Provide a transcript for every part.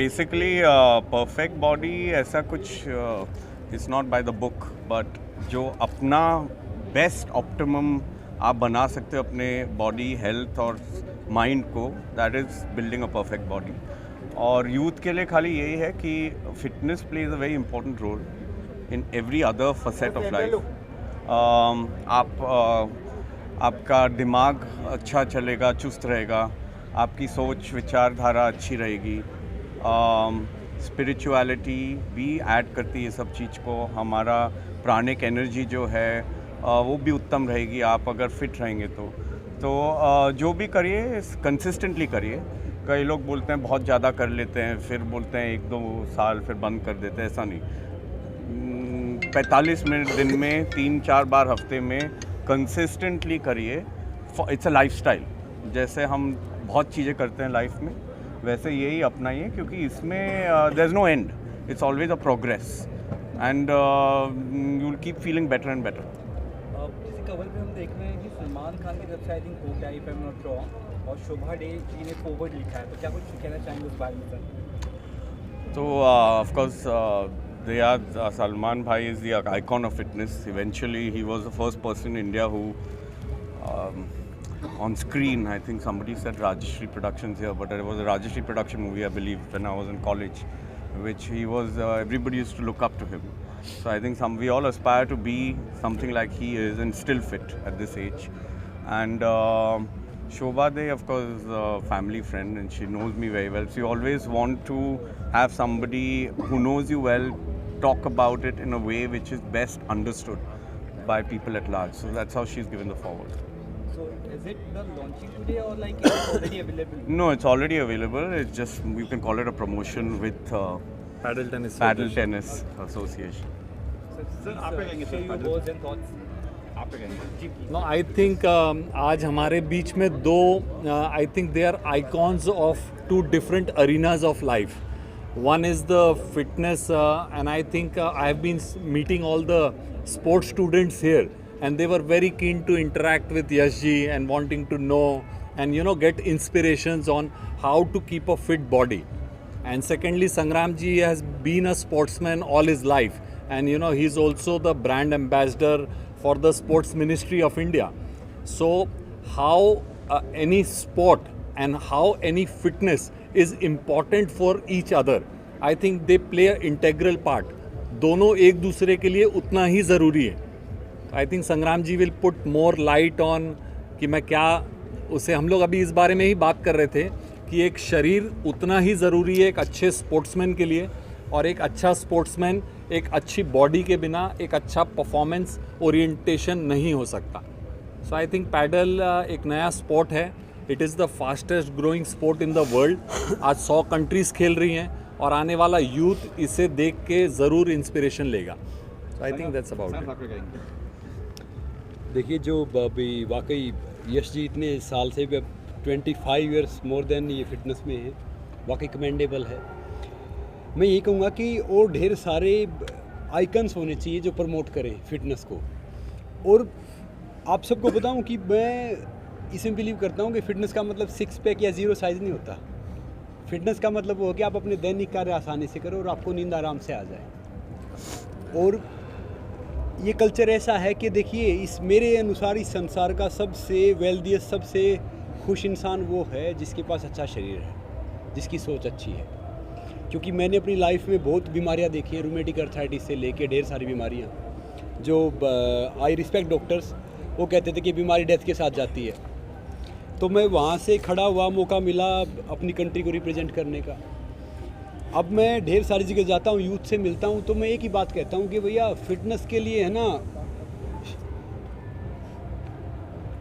Basically perfect body ऐसा कुछ it's not by the book, but जो अपना बेस्ट ऑप्टिमम आप बना सकते हो अपने बॉडी हेल्थ और माइंड को, that is building a perfect body. और यूथ के लिए खाली यही है कि fitness plays a very important role in every other facet of life. आपका दिमाग अच्छा चलेगा, चुस्त रहेगा, आपकी सोच विचारधारा अच्छी रहेगी, स्पिरिचुअलिटी भी ऐड करती है ये सब चीज़ को, हमारा प्राणिक एनर्जी जो है वो भी उत्तम रहेगी आप अगर फिट रहेंगे तो जो भी करिए कंसिस्टेंटली करिए। कई लोग बोलते हैं बहुत ज़्यादा कर लेते हैं, फिर बोलते हैं 1-2 साल फिर बंद कर देते हैं, ऐसा नहीं। 45 मिनट दिन में 3-4 बार हफ्ते में कंसिस्टेंटली करिए। इट्स अ लाइफस्टाइल, जैसे हम बहुत चीज़ें करते हैं लाइफ में वैसे यही अपनाइए, क्योंकि इसमें there is no end, it's always a progress and you will keep feeling better and better. जैसे कवर पे हम देख रहे हैं कि सलमान खान की तरफ से I think quote I if I am not wrong, और शोभा डे जी ने फॉरवर्ड लिखा है, तो क्या कुछ कहना चाहेंगे उस बारे में सर? तो of course Salman Bhai is the icon of fitness. Eventually, he was the first person in India who, on screen, I think somebody said Rajashri Productions here, but it was a Rajashri production movie, I believe, when I was in college, which he was, everybody used to look up to him. So I think we all aspire to be something like he is and still fit at this age. And Shobha De, of course, is a family friend and she knows me very well. So you always want to have somebody who knows you well talk about it in a way which is best understood by people at large. So that's how she's given the forward. So is it the launching today or like it's already available? No, it's already available. It's just, you can call it a promotion with Paddle Tennis Paddle Tennis Association. Sir, आप share your words and thoughts. No, I think आज हमारे बीच में दो I think they are icons of two different arenas of life. One is the fitness and I think I have been meeting all the sports students here and they were very keen to interact with Yash ji and wanting to know and get inspirations on how to keep a fit body. And secondly, Sangram ji has been a sportsman all his life and he's also the brand ambassador for the Sports Ministry of India. So how any sport and how any fitness is important for each other. I think they play an integral part. दोनों एक दूसरे के लिए उतना ही ज़रूरी है. I think संग्राम जी will put more light on कि मैं क्या उसे, हम लोग अभी इस बारे में ही बात कर रहे थे कि एक शरीर उतना ही ज़रूरी है एक अच्छे स्पोर्ट्समैन के लिए, और एक अच्छा स्पोर्ट्समैन एक अच्छी बॉडी के बिना एक अच्छा परफॉर्मेंस ओरिएंटेशन नहीं हो सकता. सो आई थिंक पैडल एक नया स्पोर्ट है. It is the fastest growing sport in the world. आज 100 कंट्रीज़ खेल रही हैं और आने वाला यूथ इसे देख के ज़रूर इंस्पिरेशन लेगा. So I think that's about it. देखिए, जो अभी वाकई यश जी इतने साल से 25 ईयर्स मोर देन ये फिटनेस में है, वाकई कमेंडेबल है. मैं यही कहूँगा कि और ढेर सारे आइकन्स होने चाहिए जो प्रमोट करें फिटनेस को. और आप सबको बताऊं कि मैं इसमें बिलीव करता हूं कि फ़िटनेस का मतलब 6 पैक या 0 साइज़ नहीं होता. फिटनेस का मतलब वो है कि आप अपने दैनिक कार्य आसानी से करो और आपको नींद आराम से आ जाए. और ये कल्चर ऐसा है कि देखिए, इस मेरे अनुसार इस संसार का सबसे वेल्दियस्ट, सबसे खुश इंसान वो है जिसके पास अच्छा शरीर है, जिसकी सोच अच्छी है. क्योंकि मैंने अपनी लाइफ में बहुत बीमारियां देखी हैं, रूमेटिक अर्थराइटिस से लेके ढेर सारी बीमारियां, जो आई रिस्पेक्ट डॉक्टर्स, वो कहते थे कि बीमारी डेथ के साथ जाती है. तो मैं वहाँ से खड़ा हुआ, मौका मिला अपनी कंट्री को रिप्रेजेंट करने का. अब मैं ढेर सारी जगह जाता हूँ, यूथ से मिलता हूँ, तो मैं एक ही बात कहता हूँ कि भैया फिटनेस के लिए है ना,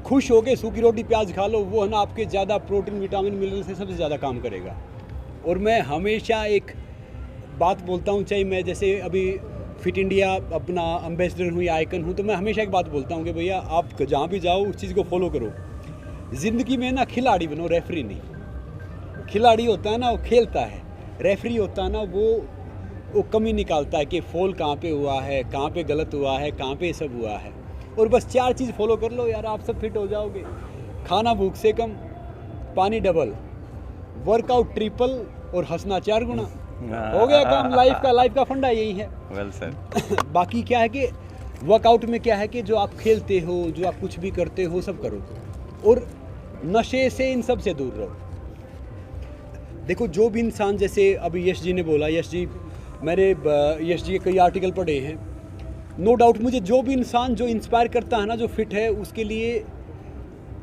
खुश हो के सूखी रोटी प्याज खा लो, वो है ना आपके ज़्यादा प्रोटीन विटामिन मिनरल से सबसे ज़्यादा काम करेगा. और मैं हमेशा एक बात बोलता हूँ, चाहे मैं जैसे अभी फिट इंडिया अपना एम्बेसडर हूँ या आइकन हूँ, तो मैं हमेशा एक बात बोलता हूँ कि भैया आप जहाँ भी जाओ उस चीज़ को फॉलो करो. ज़िंदगी में ना खिलाड़ी बनो, रेफरी नहीं. खिलाड़ी होता है ना वो खेलता है, रेफरी होता है ना वो कमी निकालता है कि फॉल कहाँ पे हुआ है, कहाँ पे गलत हुआ है, कहाँ पे सब हुआ है. और बस 4 चीज़ फॉलो कर लो यार, आप सब फिट हो जाओगे. खाना भूख से कम, पानी डबल, वर्कआउट ट्रिपल और हंसना 4 गुना। हो गया काम लाइफ का फंडा यही है। Well sir. बाकी क्या है कि वर्कआउट में क्या है कि जो आप खेलते हो, जो आप कुछ भी करते हो, सब करो और नशे से इन सब से दूर रहो। देखो जो भी इंसान, जैसे अभी यश जी ने बोला, यश जी के कई आर्टिकल पढ़े हैं, नो डाउट मुझे जो भी इंसान जो इंस्पायर करता है ना, जो फिट है, उसके लिए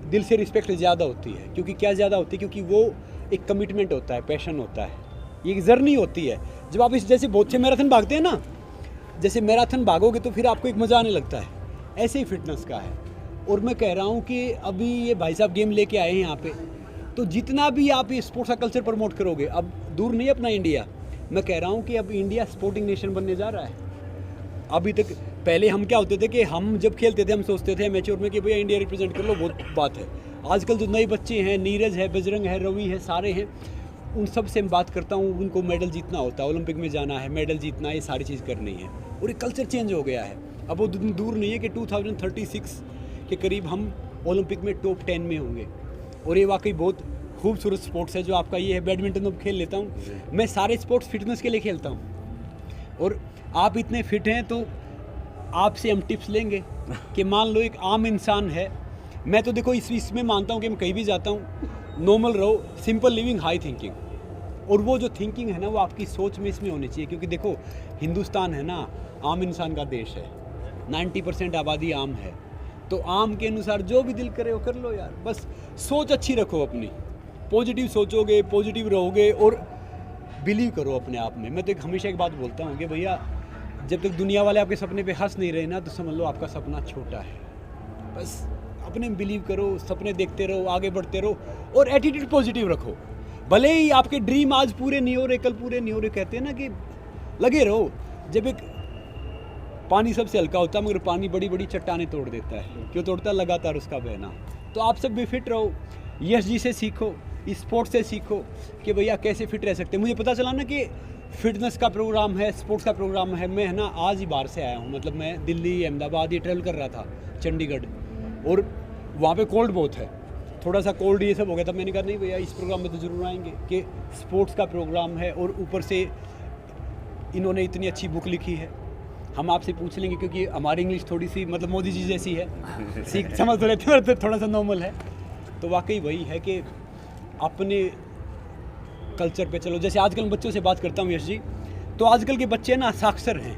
दिल से रिस्पेक्ट ज़्यादा होती है। क्योंकि क्या ज़्यादा होती है? क्योंकि वो एक कमिटमेंट होता है, पैशन होता है, ये एक जर्नी होती है। जब आप इस जैसे बहुत से मैराथन भागते हैं ना, जैसे मैराथन भागोगे तो फिर आपको एक मज़ा आने लगता है, ऐसे ही फिटनेस का है। और मैं कह रहा हूँ कि अभी ये भाई साहब गेम लेके आए हैं यहाँ पे, तो जितना भी आप ये स्पोर्ट्स का कल्चर प्रमोट करोगे, अब दूर नहीं अपना इंडिया, मैं कह रहा हूँ कि अब इंडिया स्पोर्टिंग नेशन बनने जा रहा है। अभी तक पहले हम क्या होते थे कि हम जब खेलते थे हम सोचते थे मैच्योर में कि भैया इंडिया रिप्रेजेंट कर लो, बहुत बात है। आजकल जो नए बच्चे हैं, नीरज है, बजरंग है, रवि है, सारे हैं, उन सब से मैं बात करता हूँ, उनको मेडल जीतना होता है, ओलंपिक में जाना है, मेडल जीतना, ये सारी चीज़ करनी है। और ये कल्चर चेंज हो गया है। अब वो दूर नहीं है कि 2036 के करीब हम ओलंपिक में टॉप 10 में होंगे। और ये वाकई बहुत खूबसूरत स्पोर्ट्स है जो आपका ये है। बैडमिंटन तो खेल लेता हूँ मैं, सारे स्पोर्ट्स फिटनेस के लिए खेलता हूँ। और आप इतने फिट हैं तो आपसे हम टिप्स लेंगे कि मान लो एक आम इंसान है, मैं तो देखो इसमें मानता हूँ कि मैं कहीं भी जाता हूँ, नॉर्मल रहो, सिंपल लिविंग, हाई थिंकिंग। और वो जो थिंकिंग है ना, वो आपकी सोच में इसमें होनी चाहिए। क्योंकि देखो हिंदुस्तान है ना, आम इंसान का देश है, 90% आबादी आम है। तो आम के अनुसार जो भी दिल करे वो कर लो यार। बस सोच अच्छी रखो अपनी, पॉजिटिव सोचोगे, पॉजिटिव रहोगे और बिलीव करो अपने आप में। मैं तो हमेशा एक बात बोलता हूँ कि भैया जब तक दुनिया वाले आपके सपने पे हंस नहीं रहे ना, तो समझ लो आपका सपना छोटा है। बस अपने में बिलीव करो, सपने देखते रहो, आगे बढ़ते रहो और एटीट्यूड पॉजिटिव रखो। भले ही आपके ड्रीम आज पूरे नहीं हो रहे, कल पूरे नहीं हो रहे, कहते हैं ना कि लगे रहो। जब एक पानी सबसे हल्का होता है, मगर पानी बड़ी बड़ी चट्टानें तोड़ देता है। क्यों तोड़ता है? लगातार उसका बहना। तो आप सब भी फिट रहो, यश जी से सीखो, स्पोर्ट्स से सीखो कि भैया कैसे फिट रह सकते हैं। मुझे पता चला ना कि फिटनेस का प्रोग्राम है, स्पोर्ट्स का प्रोग्राम है। मैं है ना आज ही बाहर से आया हूँ, मतलब मैं दिल्ली, अहमदाबाद ये ट्रैवल कर रहा था, चंडीगढ़, और वहाँ पे कोल्ड बहुत है, थोड़ा सा कोल्ड ये सब हो गया था। मैंने कहा नहीं भैया इस प्रोग्राम में तो ज़रूर आएंगे कि स्पोर्ट्स का प्रोग्राम है और ऊपर से इन्होंने इतनी अच्छी बुक लिखी है। हम आपसे पूछ लेंगे क्योंकि हमारी इंग्लिश थोड़ी सी मतलब मोदी जी जैसी है, सीख समझ तो लेते हैं, थोड़ा सा नॉर्मल है। तो वाकई वही है कि अपने कल्चर पे चलो। जैसे आजकल बच्चों से बात करता हूँ यश जी, तो आजकल के बच्चे ना साक्षर हैं,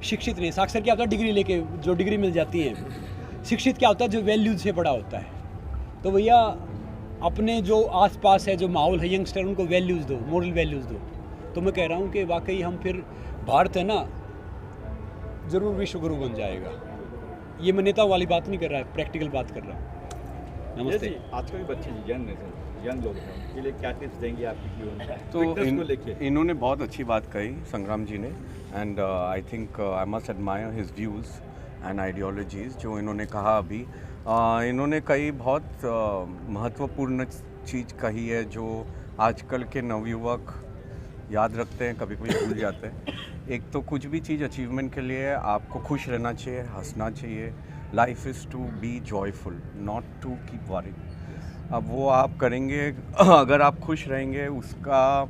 शिक्षित नहीं। साक्षर क्या होता है? डिग्री लेके जो डिग्री मिल जाती है। शिक्षित क्या होता है? जो वैल्यूज से बड़ा होता है। तो भैया अपने जो आसपास है, जो माहौल है, यंगस्टर, उनको वैल्यूज़ दो, मॉरल वैल्यूज़ दो। तो मैं कह रहा हूँ कि वाकई हम फिर भारत है ना ज़रूर विश्व गुरु बन जाएगा। ये मैं नेता वाली बात नहीं कर रहा है, प्रैक्टिकल बात कर रहा हूँ। नमस्ते। आजकल के बच्चे यंग लोग हैं, उनके लिए क्या टिप्स देंगे आपकी जीवन में तो फिटनेस को लेके? इन्होंने बहुत अच्छी बात कही संग्राम जी ने, and I think I must admire his views and ideologies जो इन्होंने कहा अभी। इन्होंने कई बहुत महत्वपूर्ण चीज़ कही है जो आजकल के नवयुवक याद रखते हैं, कभी कभी भूल जाते हैं। एक तो कुछ भी चीज़ अचीवमेंट के लिए आपको खुश रहना चाहिए, हंसना चाहिए। Life is to be joyful, not to keep worrying. अब वो आप करेंगे अगर आप खुश रहेंगे, उसका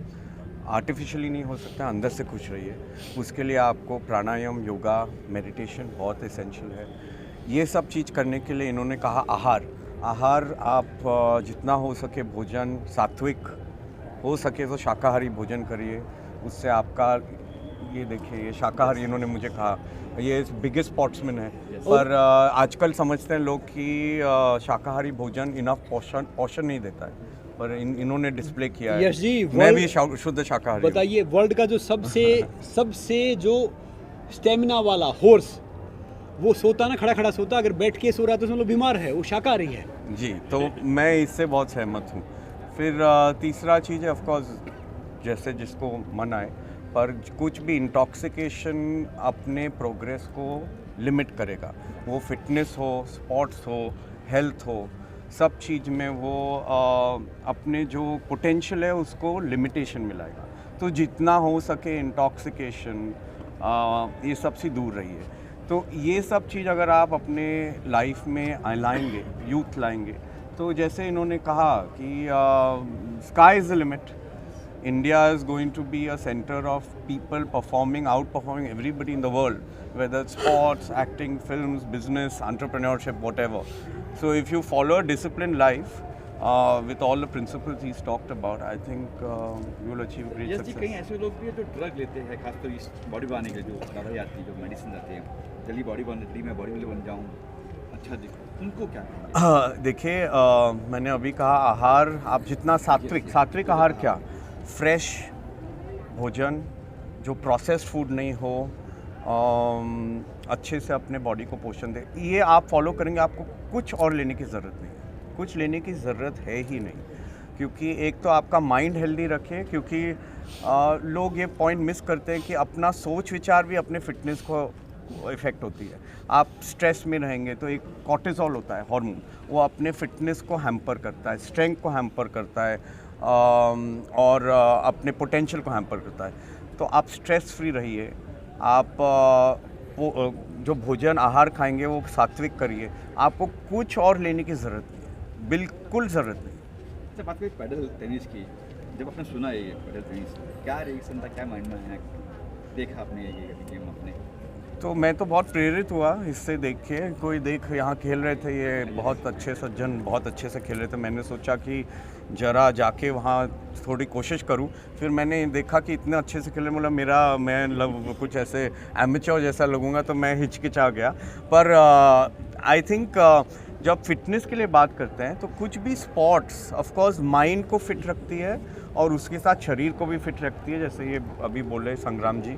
आर्टिफिशियली नहीं हो सकता, अंदर से खुश रहिए। उसके लिए आपको प्राणायाम, योगा, मेडिटेशन बहुत एसेंशियल है। ये सब चीज़ करने के लिए इन्होंने कहा आहार आप जितना हो सके भोजन सात्विक, हो सके तो शाकाहारी भोजन करिए। उससे आपका ये देखिए, ये शाकाहारी इन्होंने मुझे कहा, ये बिगेस्ट स्पोर्ट्समैन है। पर आजकल समझते हैं लोग कि शाकाहारी भोजन इनफ पोषण नहीं देता है, पर इन्होंने डिस्प्ले किया है। यश जी, मैं भी शुद्ध शाकाहारी हूँ। बताइए, वर्ल्ड का जो सबसे जो स्टेमिना वाला हॉर्स, वो सोता ना, खड़ा सोता, अगर बैठ के सो रहा है तो समझ लो बीमार है, वो शाकाहारी है। जी, तो मैं इससे बहुत सहमत हूँ। फिर तीसरा चीज़ है ऑफकोर्स, जैसे जिसको मन आए, पर कुछ भी इंटॉक्सिकेशन अपने प्रोग्रेस को लिमिट करेगा। वो फिटनेस हो, स्पोर्ट्स हो, हेल्थ हो, सब चीज़ में वो अपने जो पोटेंशियल है उसको लिमिटेशन मिलाएगा। तो जितना हो सके इंटॉक्सिकेशन ये सब से दूर रहिए। तो ये सब चीज़ अगर आप अपने लाइफ में लाएंगे, यूथ लाएंगे, तो जैसे इन्होंने कहा कि sky is the limit. India is going to be a center of people performing, outperforming everybody in the world, whether it's sports, acting, films, business, entrepreneurship, whatever. So if you follow a disciplined life with all the principles he's talked about, I think you will achieve great yes जी, कई success. ऐसे लोग भी हैं जो drug लेते हैं, खासकर इस बॉडी बनाने के लिए जो दवाई आती है, जो मेडिसिन आती है, जल्दी बॉडी बनती है, मैं बॉडी बिल्डर बन जाऊँ, अच्छा दिखूँ, उनको क्या कहेंगे? देखिए मैंने अभी कहा आहार, आप जितना सात्विक आहार क्या, फ्रेश भोजन जो प्रोसेस्ड फूड नहीं हो, अच्छे से अपने बॉडी को पोषण दे, ये आप फॉलो करेंगे, आपको कुछ और लेने की ज़रूरत नहीं है, कुछ लेने की ज़रूरत है ही नहीं, क्योंकि एक तो आपका माइंड हेल्दी रखें, क्योंकि लोग ये पॉइंट मिस करते हैं कि अपना सोच विचार भी अपने फिटनेस को इफ़ेक्ट होती है। आप स्ट्रेस में रहेंगे तो एक कॉर्टिसोल होता है हार्मोन, वो अपने फिटनेस को हैम्पर करता है, स्ट्रेंथ को हैम्पर करता है, और अपने पोटेंशियल को हैम्पर करता है। तो आप स्ट्रेस फ्री रहिए, आप जो भोजन आहार खाएंगे वो सात्विक करिए, आपको कुछ और लेने की ज़रूरत नहीं है, बिल्कुल ज़रूरत नहीं। अच्छा, बात करें पैडल टेनिस की, जब आपने सुना ये पैडल टेनिस, क्या रिएक्शन था, क्या माइंड में है, देखा आपने ये गेम अपने? तो मैं तो बहुत प्रेरित हुआ इससे देख के, कोई यहाँ खेल रहे थे, ये बहुत अच्छे सज्जन बहुत अच्छे से खेल रहे थे, मैंने सोचा कि ज़रा जाके वहाँ थोड़ी कोशिश करूँ। फिर मैंने देखा कि इतने अच्छे से खेले, मतलब मैं कुछ ऐसे एमेच्योर जैसा लगूंगा, तो मैं हिचकिचा गया। पर आई थिंक जब फिटनेस के लिए बात करते हैं तो कुछ भी स्पोर्ट्स ऑफ कोर्स माइंड को फिट रखती है और उसके साथ शरीर को भी फिट रखती है, जैसे ये अभी बोले संग्राम जी।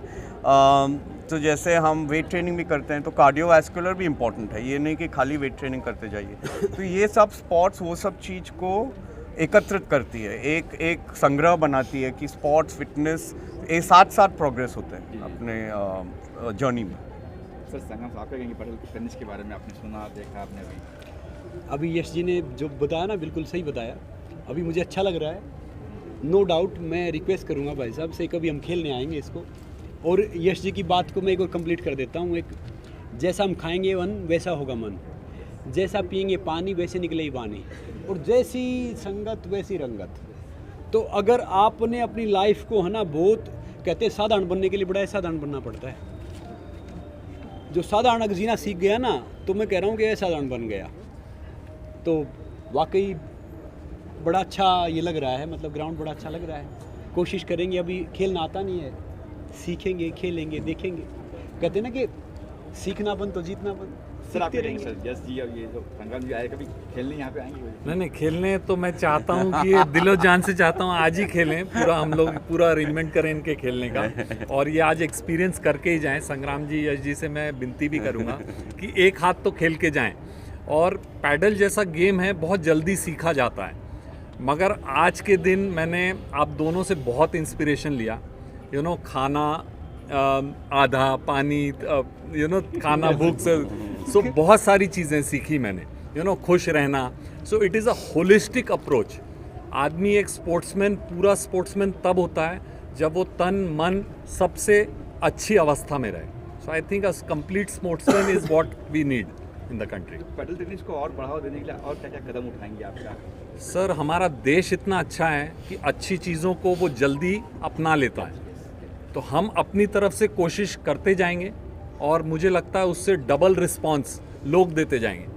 तो जैसे हम वेट ट्रेनिंग भी करते हैं तो कार्डियोवैस्कुलर भी इम्पॉर्टेंट है, ये नहीं कि खाली वेट ट्रेनिंग करते जाइए। तो ये सब स्पोर्ट्स वो सब चीज़ को एकत्रित करती है, एक संग्रह बनाती है कि स्पोर्ट्स फिटनेस ये साथ साथ प्रोग्रेस होते हैं अपने जर्नी में। सर संगम साहब कहेंगे पैडल टेनिस के बारे में, आपने सुना, देखा आपने अभी यश जी ने जो बताया ना, बिल्कुल सही बताया। अभी मुझे अच्छा लग रहा है, नो डाउट। मैं रिक्वेस्ट करूँगा भाई साहब से, कभी हम खेलने आएंगे इसको। और यश जी की बात को मैं एक और कंप्लीट कर देता हूँ। एक, जैसा हम खाएंगे वन वैसा होगा मन, जैसा पिएंगे पानी वैसे निकलेगी वाणी, और जैसी संगत वैसी रंगत। तो अगर आपने अपनी लाइफ को है ना, बहुत कहते हैं साधारण बनने के लिए बड़ा साधारण बनना पड़ता है। जो साधारण अगर जीना सीख गया ना, तो मैं कह रहा हूँ कि साधारण बन गया। तो वाकई बड़ा अच्छा ये लग रहा है, मतलब ग्राउंड बड़ा अच्छा लग रहा है। कोशिश करेंगे, अभी खेलना आता नहीं है, सीखेंगे, खेलेंगे, देखेंगे। कहते हैं ना कि सीखना बन तो जीतना बन। सर आप सीखते कहेंगे रहेंगे। सर यस जी, अब ये जो संग्राम जी आए, कभी खेलने यहाँ पे आएंगे? नहीं, खेलने तो मैं चाहता हूँ कि ये दिलो जान से चाहता हूँ आज ही खेलें, पूरा हम लोग पूरा अरेंजमेंट करें इनके खेलने का, और ये आज एक्सपीरियंस करके ही जाएं। संग्राम जी, यश जी से मैं विनती भी करूँगा कि एक हाथ तो खेल के जाएं। और पैडल जैसा गेम है, बहुत जल्दी सीखा जाता है, मगर आज के दिन मैंने आप दोनों से बहुत इंस्पिरेशन लिया। खाना आधा, पानी खाना भूख से, सो बहुत सारी चीज़ें सीखी मैंने। खुश रहना। So it is a holistic approach. आदमी एक स्पोर्ट्समैन, पूरा स्पोर्ट्समैन तब होता है जब वो तन मन सबसे अच्छी अवस्था में रहे। So I think a complete sportsman is what we need in the country. Padel tennis को और बढ़ावा देने के लिए और क्या क्या कदम उठाएंगे आपका? सर, हमारा देश इतना अच्छा है कि अच्छी चीज़ों को वो जल्दी अपना लेता है, तो हम अपनी तरफ से कोशिश करते जाएंगे और मुझे लगता है उससे डबल रिस्पांस लोग देते जाएंगे।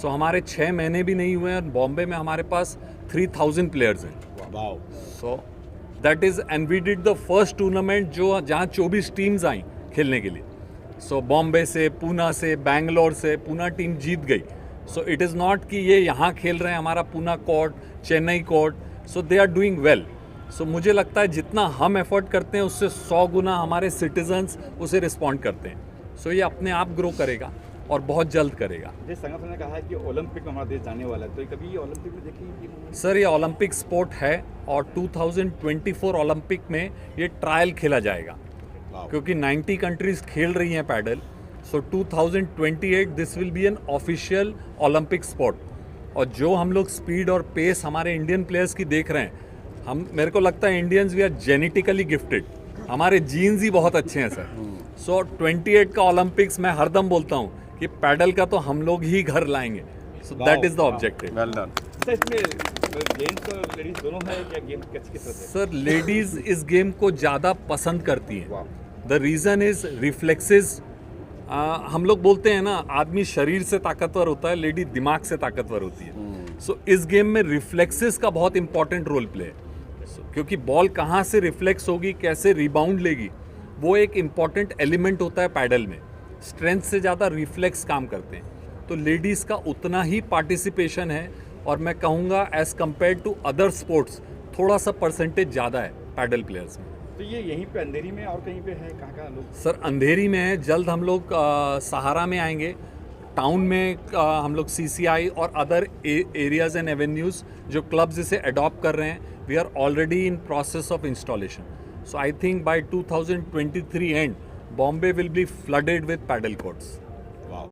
सो हमारे 6 महीने भी नहीं हुए हैं, बॉम्बे में हमारे पास 3000 प्लेयर्स हैं। Wow. So that is, and we did the first tournament जो जहाँ 24 टीम्स आई खेलने के लिए। सो बॉम्बे से, पूना से, बैंगलोर से, पूना टीम जीत गई। सो इट इज़ नॉट कि ये यहाँ खेल रहे हैं, हमारा Poona court, Chennai court, so they are doing well. So मुझे लगता है जितना हम एफर्ट करते हैं उससे 100 गुना हमारे सिटीजन्स उसे रिस्पॉन्ड करते हैं। सो ये अपने आप ग्रो करेगा और बहुत जल्द करेगा। जैसे संगम सर ने कहा है कि ओलंपिक में हमारा देश जाने वाला है, तो कभी ये ओलंपिक में देखिए? सर, ये ओलंपिक स्पोर्ट है और 2024 ओलंपिक में ये ट्रायल खेला जाएगा, क्योंकि 90 कंट्रीज खेल रही हैं padel. So 2028 this will be an official Olympic sport. और जो हम लोग स्पीड और पेस हमारे इंडियन प्लेयर्स की देख रहे हैं, मेरे को लगता है Indians we are genetically gifted, हमारे जीन्स ही बहुत अच्छे हैं सर। सो 28 का ओलंपिक्स मैं हरदम बोलता हूँ कि पैडल का तो हम लोग ही घर लाएंगे। सो that is the objective. Well done. Sir इसमें जेंट्स और लेडीज दोनों है क्या गेम किस तरह से? सर लेडीज इस गेम को ज़्यादा पसंद करती हैं. वाह द रीज़न इज रिफ्लेक्सेस. हम लोग बोलते हैं ना, आदमी शरीर से ताकतवर होता है, लेडी दिमाग से ताकतवर होती है. सो इस गेम में रिफ्लेक्सेस का बहुत इंपॉर्टेंट रोल प्ले है. क्योंकि बॉल कहाँ से रिफ्लेक्स होगी, कैसे रिबाउंड लेगी, वो एक इम्पॉर्टेंट एलिमेंट होता है पैडल में. स्ट्रेंथ से ज़्यादा रिफ्लेक्स काम करते हैं. तो लेडीज़ का उतना ही पार्टिसिपेशन है, और मैं कहूँगा as compare to other sports थोड़ा सा परसेंटेज ज़्यादा है पैडल प्लेयर्स में. तो ये यहीं पे अंधेरी में और कहीं पे है, कहाँ लोग? सर अंधेरी में है. जल्द हम लोग सहारा में आएंगे. टाउन में हम लोग CCI और अदर एरियाज एंड एवेन्यूज़ जो क्लब्स इसे अडॉप्ट कर रहे हैं, we are already in process of installation. So I think by 2023 and Bombay will be flooded with padel courts.